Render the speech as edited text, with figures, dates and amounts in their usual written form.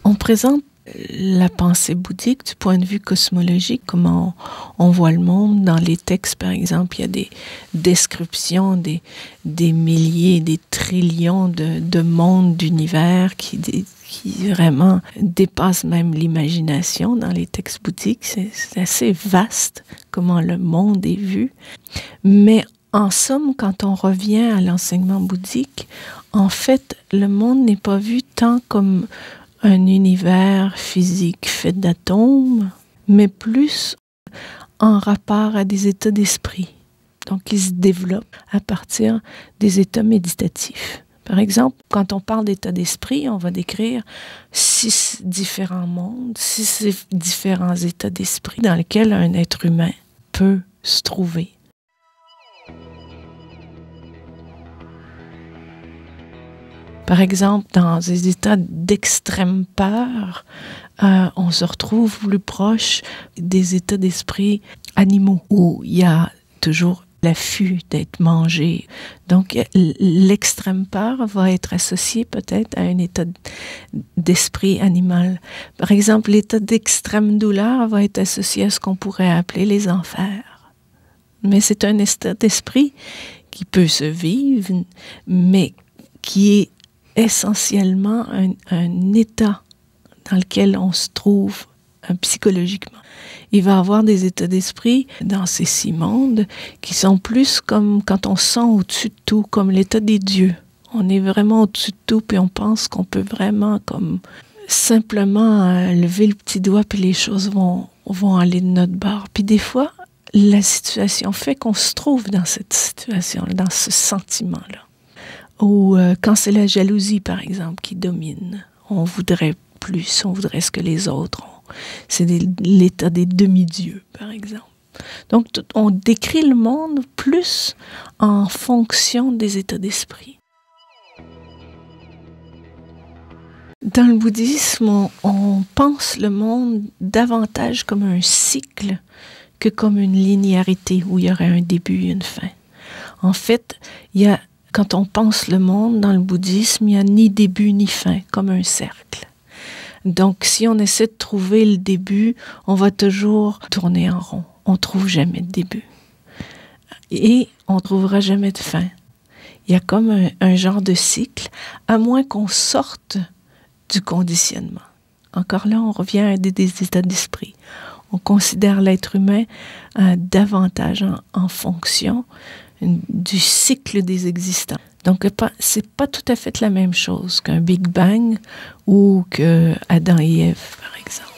On présente la pensée bouddhique du point de vue cosmologique, comment on voit le monde. Dans les textes, par exemple, il y a des descriptions des milliers, des trillions de mondes, d'univers qui vraiment dépassent même l'imagination dans les textes bouddhiques. C'est assez vaste comment le monde est vu. Mais en somme, quand on revient à l'enseignement bouddhique, en fait, le monde n'est pas vu tant comme un univers physique fait d'atomes, mais plus en rapport à des états d'esprit. Donc, ils se développent à partir des états méditatifs. Par exemple, quand on parle d'état d'esprit, on va décrire 6 différents mondes, 6 différents états d'esprit dans lesquels un être humain peut se trouver. Par exemple, dans des états d'extrême peur, on se retrouve plus proche des états d'esprit animaux, où il y a toujours l'affût d'être mangé. Donc, l'extrême peur va être associé peut-être à un état d'esprit animal. Par exemple, l'état d'extrême douleur va être associé à ce qu'on pourrait appeler les enfers. Mais c'est un état d'esprit qui peut se vivre, mais qui est essentiellement un état dans lequel on se trouve psychologiquement. Il va y avoir des états d'esprit dans ces 6 mondes qui sont plus comme quand on se sent au-dessus de tout, comme l'état des dieux. On est vraiment au-dessus de tout, puis on pense qu'on peut vraiment comme simplement lever le petit doigt, puis les choses vont aller de notre bord. Puis des fois, la situation fait qu'on se trouve dans cette situation, dans ce sentiment-là. Ou quand c'est la jalousie, par exemple, qui domine. On voudrait plus, on voudrait ce que les autres ont. C'est l'état des demi-dieux, par exemple. Donc, on décrit le monde plus en fonction des états d'esprit. Dans le bouddhisme, on pense le monde davantage comme un cycle que comme une linéarité où il y aurait un début et une fin. En fait, quand on pense le monde dans le bouddhisme, il n'y a ni début ni fin, comme un cercle. Donc, si on essaie de trouver le début, on va toujours tourner en rond. On ne trouve jamais de début. Et on ne trouvera jamais de fin. Il y a comme un genre de cycle, à moins qu'on sorte du conditionnement. Encore là, on revient à des états d'esprit. On considère l'être humain davantage en fonction du cycle des existants. Donc, c'est pas tout à fait la même chose qu'un Big Bang ou que Adam et Ève, par exemple.